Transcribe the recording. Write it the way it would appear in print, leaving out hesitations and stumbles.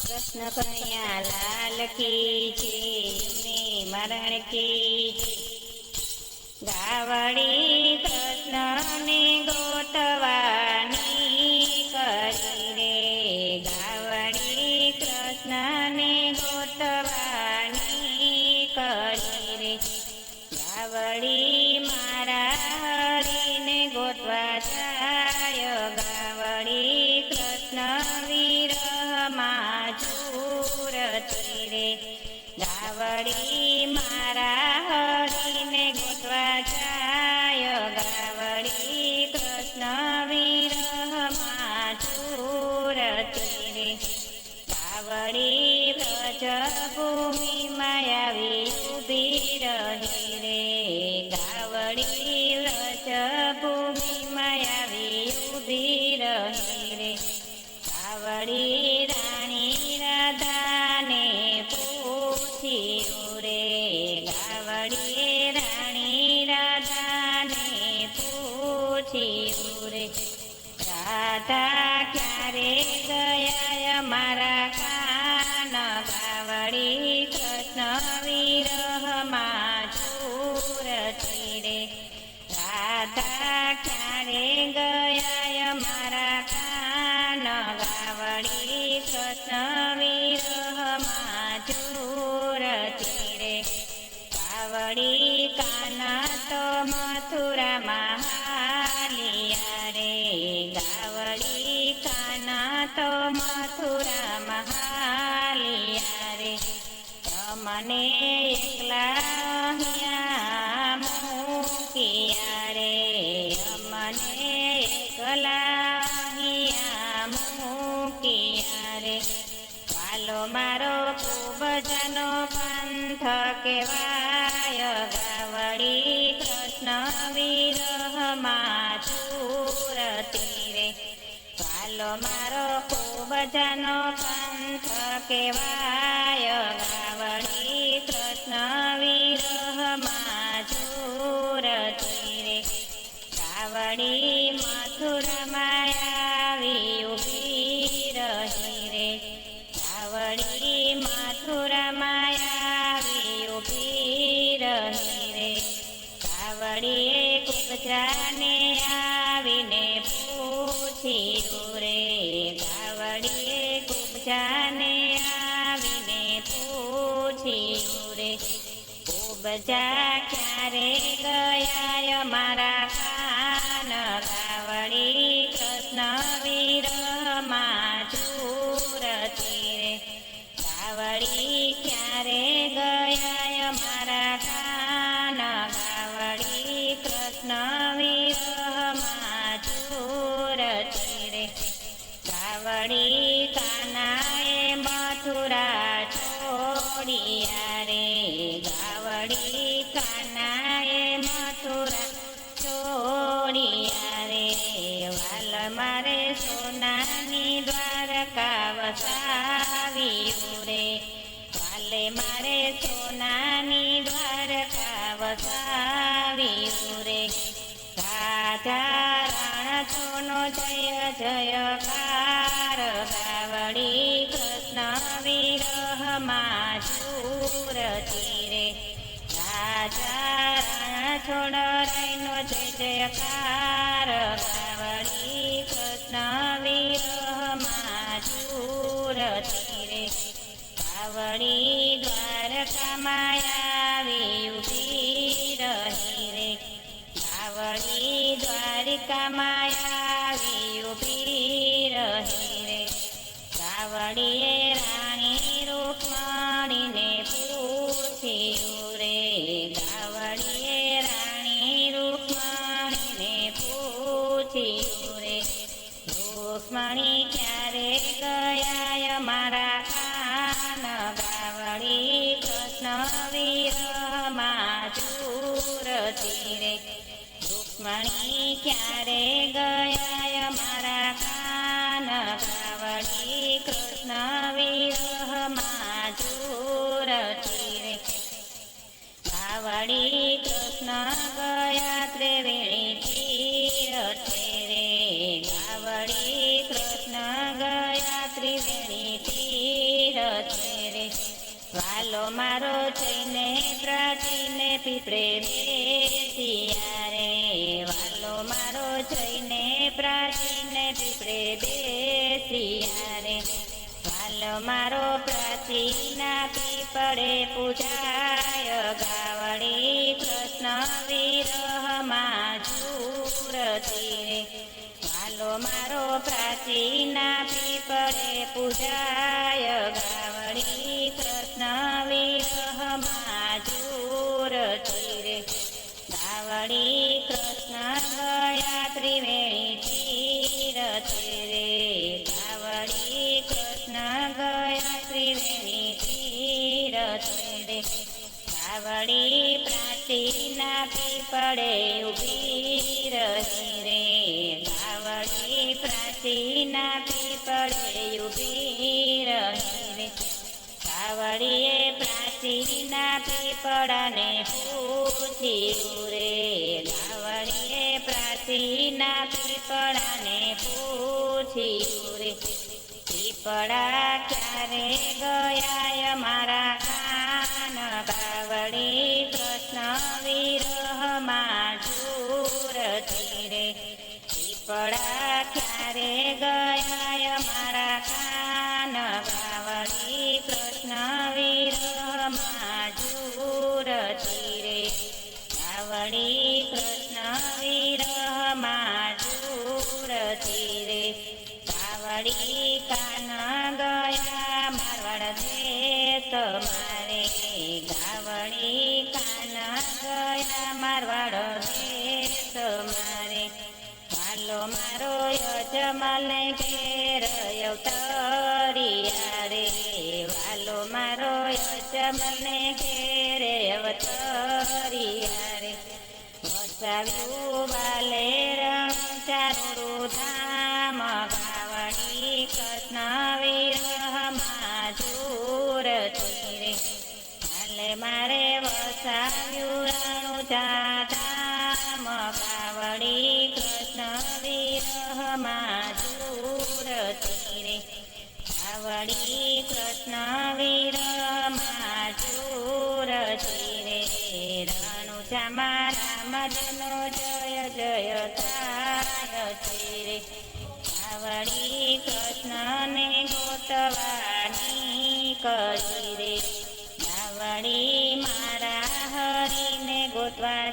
કૃષ્ણ કનૈયા લાલ કી જય, મરણ કી ગાવડી કૃષ્ણને ગોતવાની કરી રે, ગાવડી કૃષ્ણને ગોતવાની કરી રે, ગાવડી મારા હરીને ગોતવા જાય, ગાવડી કૃષ્ણ વિરહમાં ઝૂરતી રે, ગાવડી મારા હરીને ગોતવા જાય, ગાવડી કૃષ્ણ વિરહમાં ઝૂરતી રે, ગાવડી વ્રજભૂમિમાં આવી ઊભી રહી રે, ગાવડી વ્રજભૂમિમાં આવી ઊભી રહી રે, ગાવડી રાણી રાધાને પૂછ્યું રે, ગાવડી રાણી રાધાને પૂછ્યું રે, રાધા ક્યારે ગયા મારા કાન, ગાવડી કૃષ્ણ વિરહમાં ઝૂરતી રે, રાધા ક્યારે ગયા મારા કાન, ગાવડી કૃષ્ણ વિરહમાં ઝૂરતી રે, ગાવડી કાના તો મથુરામાં હાલિયા રે, ગાવડી કાના તો મથુરામાં હાલિયા રે, મને એકલા અહીંયા મૂક્યા રે, મને એકલા અહીંયા મૂક્યા રે, વાલો મારો ખૂબ જનો પંથ કહેવાય, ગાવડી કૃષ્ણ વિરહમાં ઝૂરતી રે, વાલો મારો ખૂબ જનો પંથ કહેવાય, ગાવડી કૃષ્ણ વિરહમાં ઝૂરતી રે, ગાવડી મથુરામાં આવી ઊભી રહી રે, ગાવડી મથુરામાં આવી ઊભી રહી રે, ગાવડીએ કુબજાને આવીને પૂછ્યું રે, ગાવડીએ કુબજાને આવીને પૂછ્યું રે, કુબજા ક્યારે ગયા મારા કાન, ગાવડી કૃષ્ણ વિરહમાં ઝૂરતી રે, ગાવડી ક્યારે ગયા મારા કાન, ગાવડી કૃષ્ણ વિરહમાં ઝૂરતી રે, ગાવડી કાનાએ મથુરા છોડિયા રે, ગાવડી કાનાએ મથુરા છોડિયા રે, વાલ મારે સોનાની દ્વારકા વસાવ્યું રે, વાલે મારે સોનાની દ્વારકા વસાવ્યું રે, રાજા રણછોડનો જય જયકાર, ગાવડી કૃષ્ણ વિરહમાં ઝૂરતી રે, રાજા રણછોડ રૈનો જય જયકાર, ગાવડી કૃષ્ણ વિરહમાં ઝૂરતી રે, ગાવડી દ્વારકામાં આવી ઊભી રહી રે, ગાવડી દ્વારિકામાં આવી ઊભી રહી રે, ગાવડીએ રાણી રૂકમણીને પૂછ્યું રે, ગાવડીએ રાણી રૂકમણીને પૂછ્યું રે, રૂકમણી ક્યારે ગયા મારા કાન, ગાવડી કૃષ્ણ વિરહમાં ઝૂરતી રે, રૂકમણી ક્યારે ગયા મારા કાન, ગાવડી કૃષ્ણ વિરહમાં ઝૂરતી રે, ગાવડી કૃષ્ણ ગયા ત્રિવેણી તીરથે રે, ગાવડી કૃષ્ણ ગયા ત્રિવેણી તીરથે મારો થઈને પ્રાચીને પીપળે બેસિયા રે વાલો મારો થઈને પ્રાચીને પીપળે બેસિયા રે વાલો મારો પ્રાચીના પીપળે પૂજાય ગાવડી કૃષ્ણ વિરહમાં ઝૂરતી રે વાલો મારો પ્રાચીના પીપળે પૂજાય ગાવડી કૃષ્ણ વિરહમાં ઝૂરતી રે ગાવડી કૃષ્ણ ગયા ત્રિવેણી તીરથે રે ગાવડી કૃષ્ણ ગયા ત્રિવેણી તીરથે રે ગાવડી પ્રાચીના પીપળે ઉભી રહી રે ગાવડી પ્રાચીના પીપળે ઉભી રહી રે ગાવડીએ પ્રાચીના પીપળાને પૂછ્યું રે ગાવડીએ પ્રાચીના પીપળાને પૂછ્યું રે પીપળા ક્યારે ગયા મારા કાન ગાવડી કૃષ્ણ વિરહમાં ઝૂરતી રે પીપળા ક્યારે ગયા મારા કાન ગાવડી કૃષ્ણ વિરહમાં ઝૂરતી રે ગાવડી કૃષ્ણ વિરહમાં ઝૂરતી રે ગાવડી કાન ગયા મારવાડ દેશ મારે ગાવડી કાન ગયા મારવાડ દેશ મારે વાલો મારો યજમાલને ઘેર અવતરિયા રે વાલો મારો યજમાલને ઘેરે અવતરિયા રે વસાવ્યું વાલે ચારુડું ધામ ગાવડી કૃષ્ણ વિરહમાં ઝૂરતી રે હાલે મારે વસાવ્યું રણુજા ધામ ગાવડી કૃષ્ણ વિરહમાં ઝૂરતી રે ગાવડી કૃષ્ણ વિરહમાં ઝૂરતી રે રણુજામાં રામજનો જય જય થાય છે રે ગાવડી કૃષ્ણને ગોતવાની કરી રે ગાવડી મારા હરીને ગોતવા